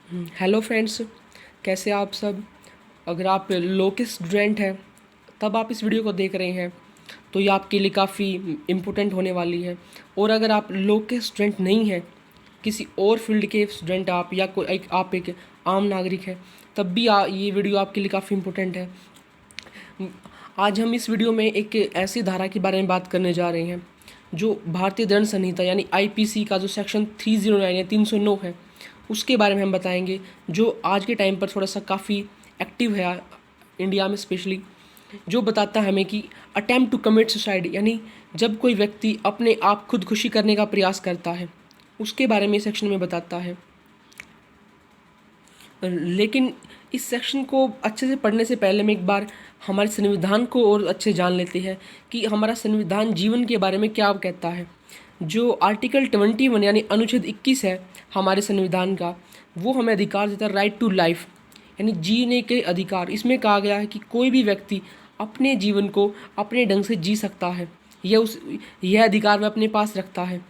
Hello friends, कैसे आप सब। अगर आप लॉ के स्टूडेंट हैं तब आप इस वीडियो को देख रहे हैं तो ये आपके लिए काफ़ी इम्पोर्टेंट होने वाली है। और अगर आप लॉ के स्टूडेंट नहीं हैं, किसी और फील्ड के स्टूडेंट आप या कोई आप एक आम नागरिक हैं, तब भी ये वीडियो आपके लिए काफ़ी इम्पोर्टेंट है। आज हम इस वीडियो में एक ऐसी धारा के बारे में बात करने जा रहे हैं जो भारतीय दंड संहिता यानी आईपीसी का जो सेक्शन 309 या 309 है उसके बारे में हम बताएंगे, जो आज के टाइम पर थोड़ा सा काफ़ी एक्टिव है इंडिया में स्पेशली। जो बताता है हमें कि अटेम्प्ट टू कमिट सुसाइड यानी जब कोई व्यक्ति अपने आप खुदकुशी करने का प्रयास करता है, उसके बारे में सेक्शन में बताता है। लेकिन इस सेक्शन को अच्छे से पढ़ने से पहले मैं एक बार हमारे संविधान को और अच्छे जान लेते हैं कि हमारा संविधान जीवन के बारे में क्या कहता है। जो आर्टिकल 21 यानी अनुच्छेद 21 है हमारे संविधान का, वो हमें अधिकार देता है राइट टू लाइफ यानी जीने के अधिकार। इसमें कहा गया है कि कोई भी व्यक्ति अपने जीवन को अपने ढंग से जी सकता है, यह अधिकार वह अपने पास रखता है।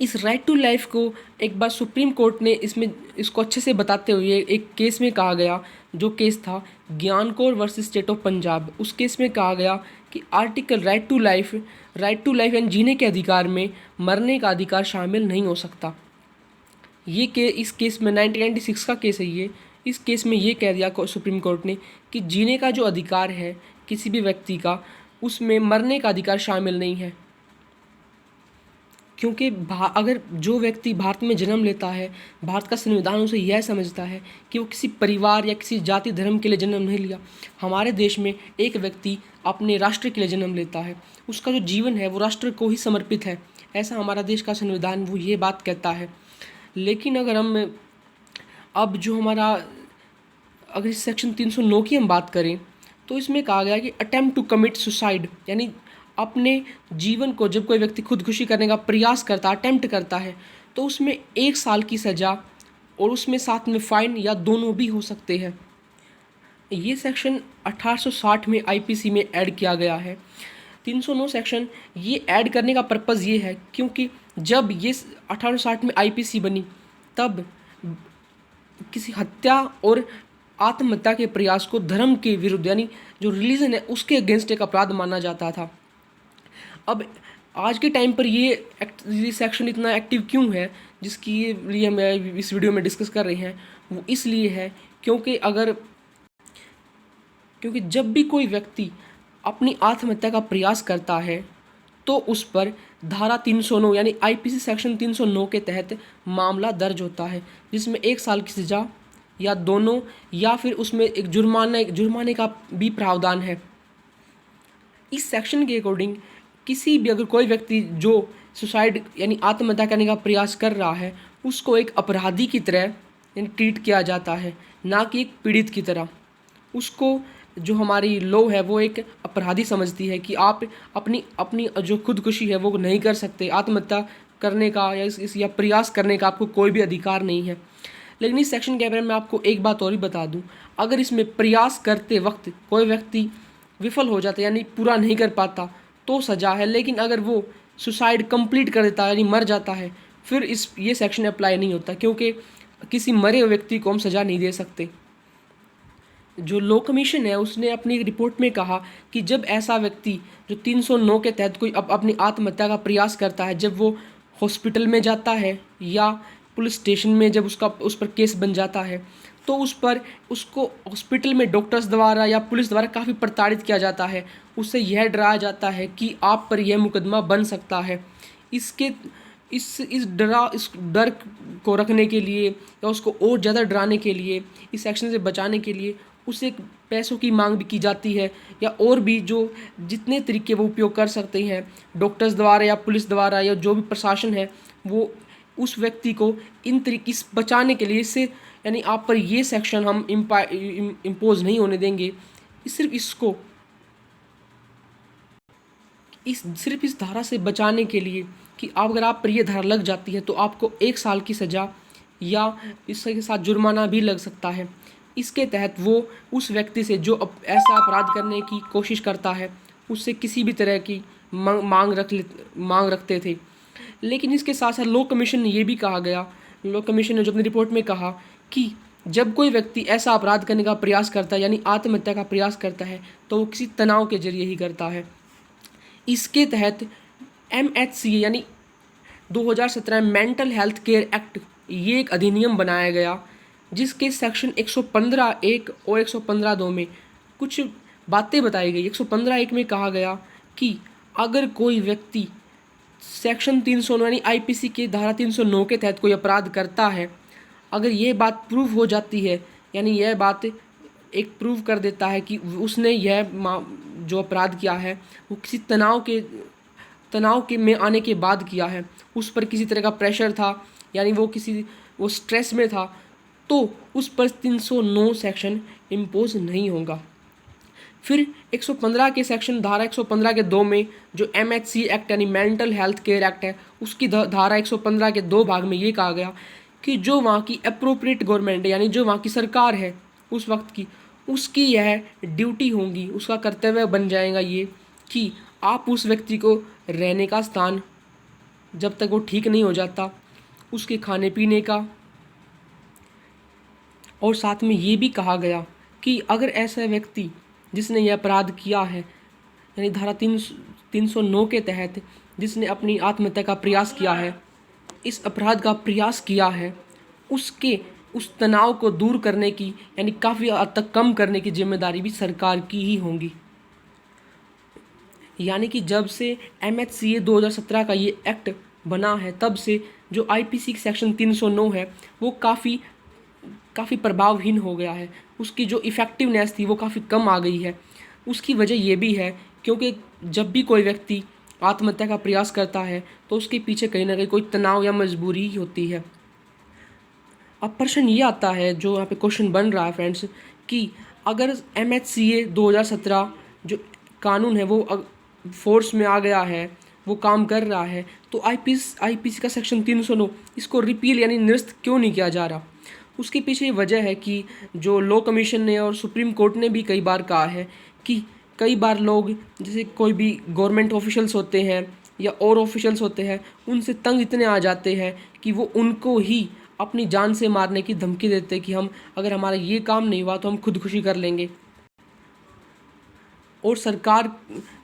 इस राइट टू लाइफ को एक बार सुप्रीम कोर्ट ने इसको अच्छे से बताते हुए एक केस में कहा गया, जो केस था ज्ञान Kaur versus state of Punjab. उस केस में कहा गया कि आर्टिकल राइट टू लाइफ यानी जीने के अधिकार में मरने का अधिकार शामिल नहीं हो सकता। इस केस में 1996 का केस है ये। इस केस में ये कह दिया सुप्रीम कोर्ट ने कि जीने का जो अधिकार है किसी भी व्यक्ति का, उसमें मरने का अधिकार शामिल नहीं है। क्योंकि अगर जो व्यक्ति भारत में जन्म लेता है, भारत का संविधान उसे यह समझता है कि वो किसी परिवार या किसी जाति धर्म के लिए जन्म नहीं लिया। हमारे देश में एक व्यक्ति अपने राष्ट्र के लिए जन्म लेता है, उसका जो जीवन है वो राष्ट्र को ही समर्पित है, ऐसा हमारा देश का संविधान वो ये बात कहता है। लेकिन अब जो हमारा अगर इस सेक्शन 309 की हम बात करें तो इसमें कहा गया कि अटेम्प्ट टू कमिट सुसाइड यानी अपने जीवन को जब कोई व्यक्ति खुदकुशी करने का प्रयास करता है, अटेम्प्ट करता है, तो उसमें 1 साल की सज़ा और उसमें साथ में फ़ाइन या दोनों भी हो सकते हैं। ये सेक्शन 1860 में आईपीसी में ऐड किया गया है। 309 सेक्शन ये ऐड करने का पर्पज़ ये है क्योंकि जब ये 1860 में आईपीसी बनी तब किसी हत्या और आत्महत्या के प्रयास को धर्म के विरुद्ध यानी जो रिलीजन है उसके अगेंस्ट एक अपराध माना जाता था। अब आज के टाइम पर ये सेक्शन इतना एक्टिव क्यों है, जिसकी लिए हम इस वीडियो में डिस्कस कर रहे हैं, वो इसलिए है क्योंकि जब भी कोई व्यक्ति अपनी आत्महत्या का प्रयास करता है तो उस पर धारा 309 यानी आईपीसी सेक्शन 309 के तहत मामला दर्ज होता है, जिसमें 1 साल की सज़ा या दोनों, या फिर उसमें एक जुर्माने का भी प्रावधान है। इस सेक्शन के अकॉर्डिंग किसी भी अगर कोई व्यक्ति जो सुसाइड यानी आत्महत्या करने का प्रयास कर रहा है, उसको एक अपराधी की तरह यानी ट्रीट किया जाता है, ना कि एक पीड़ित की तरह। उसको जो हमारी लॉ है वो एक अपराधी समझती है कि आप अपनी अपनी जो खुदकुशी है वो नहीं कर सकते, आत्महत्या करने का या प्रयास करने का आपको कोई भी अधिकार नहीं है। लेकिन इस सेक्शन के बारे में आपको एक बात और ही बता दूं, अगर इसमें प्रयास करते वक्त कोई व्यक्ति विफल हो जाता है यानी पूरा नहीं कर पाता तो सज़ा है, लेकिन अगर वो सुसाइड कंप्लीट कर देता है यानी मर जाता है, फिर ये सेक्शन अप्लाई नहीं होता, क्योंकि किसी मरे हुए व्यक्ति को हम सज़ा नहीं दे सकते। जो लॉ कमीशन है उसने अपनी रिपोर्ट में कहा कि जब ऐसा व्यक्ति जो 309 के तहत कोई अपनी आत्महत्या का प्रयास करता है, जब वो हॉस्पिटल में जाता है या पुलिस स्टेशन में जब उस पर केस बन जाता है, तो उसको हॉस्पिटल में डॉक्टर्स द्वारा या पुलिस द्वारा काफ़ी प्रताड़ित किया जाता है। उससे यह डराया जाता है कि आप पर यह मुकदमा बन सकता है। इस डर को रखने के लिए या उसको और ज़्यादा डराने के लिए, इस एक्शन से बचाने के लिए उसे पैसों की मांग भी की जाती है, या और भी जो जितने तरीके वो उपयोग कर सकते हैं डॉक्टर्स द्वारा या पुलिस द्वारा या जो भी प्रशासन है, वो उस व्यक्ति को इन तरीके से बचाने के लिए इससे यानी आप पर ये सेक्शन हम इम्पोज नहीं होने देंगे। सिर्फ इस धारा से बचाने के लिए कि अगर आप पर यह धारा लग जाती है तो आपको 1 साल की सज़ा या इसके साथ जुर्माना भी लग सकता है। इसके तहत वो उस व्यक्ति से जो ऐसा अपराध करने की कोशिश करता है उससे किसी भी तरह की मांग रखते थे। लेकिन इसके साथ साथ लॉ कमीशन ने ये भी कहा गया लॉ कमीशन ने जो अपनी रिपोर्ट में कहा कि जब कोई व्यक्ति ऐसा अपराध करने का प्रयास करता है यानी आत्महत्या का प्रयास करता है तो वो किसी तनाव के जरिए ही करता है। इसके तहत MHCA यानी 2017 मेंटल हेल्थ केयर एक्ट, ये एक अधिनियम बनाया गया जिसके सेक्शन 115(1) और 115(2) में कुछ बातें बताई गई। 115(1) में कहा गया कि अगर कोई व्यक्ति सेक्शन 309 यानी IPC के धारा 309 के तहत कोई अपराध करता है, अगर ये बात प्रूव हो जाती है यानी यह बात एक प्रूव कर देता है कि उसने यह जो अपराध किया है वो किसी तनाव के में आने के बाद किया है, उस पर किसी तरह का प्रेशर था यानी वो स्ट्रेस में था, तो उस पर 309 सेक्शन इम्पोज नहीं होगा। फिर 115 के सेक्शन धारा 115 के 2 में जो MHC एक्ट यानी मेंटल हेल्थ केयर एक्ट है, उसकी धारा 115 के 2 भाग में ये कहा गया कि जो वहाँ की अप्रोप्रिएट गवर्नमेंट है यानी जो वहाँ की सरकार है उस वक्त की, उसकी यह ड्यूटी होगी, उसका कर्तव्य बन जाएगा ये कि आप उस व्यक्ति को रहने का स्थान जब तक वो ठीक नहीं हो जाता, उसके खाने पीने का, और साथ में ये भी कहा गया कि अगर ऐसा व्यक्ति जिसने यह अपराध किया है यानी धारा 309 के तहत जिसने अपनी आत्महत्या का प्रयास किया है, इस अपराध का प्रयास किया है, उसके उस तनाव को दूर करने की यानी काफ़ी हद तक कम करने की जिम्मेदारी भी सरकार की ही होगी। यानी कि जब से MHCA 2017 का ये एक्ट बना है तब से जो IPC सेक्शन 309 है वो काफ़ी प्रभावहीन हो गया है, उसकी जो इफ़ेक्टिवनेस थी वो काफ़ी कम आ गई है। उसकी वजह ये भी है क्योंकि जब भी कोई व्यक्ति आत्महत्या का प्रयास करता है तो उसके पीछे कहीं ना कहीं कोई तनाव या मजबूरी होती है। अब प्रश्न ये आता है, जो यहाँ पे क्वेश्चन बन रहा है फ्रेंड्स, कि अगर MHCA 2017 जो कानून है वो फोर्स में आ गया है, वो काम कर रहा है, तो IPC का सेक्शन 309 इसको रिपील यानी निरस्त क्यों नहीं किया जा रहा? उसके पीछे वजह है कि जो लॉ कमीशन ने और सुप्रीम कोर्ट ने भी कई बार कहा है कि कई बार लोग जैसे कोई भी गवर्नमेंट ऑफिशियल्स होते हैं या और ऑफिशियल्स होते हैं, उनसे तंग इतने आ जाते हैं कि वो उनको ही अपनी जान से मारने की धमकी देते हैं कि अगर हमारा ये काम नहीं हुआ तो हम खुदकुशी कर लेंगे। और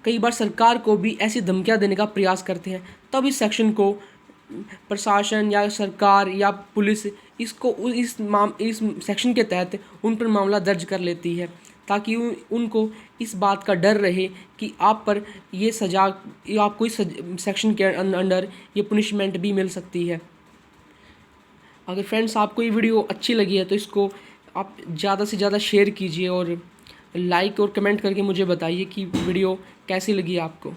कई बार सरकार को भी ऐसी धमकियां देने का प्रयास करते हैं, तब इस सेक्शन को प्रशासन या सरकार या पुलिस इस सेक्शन के तहत उन पर मामला दर्ज कर लेती है, ताकि उनको इस बात का डर रहे कि आप पर ये सजा या आपको इस सेक्शन के अंडर ये पनिशमेंट भी मिल सकती है। अगर फ्रेंड्स आपको ये वीडियो अच्छी लगी है तो इसको आप ज़्यादा से ज़्यादा शेयर कीजिए और लाइक और कमेंट करके मुझे बताइए कि वीडियो कैसी लगी आपको।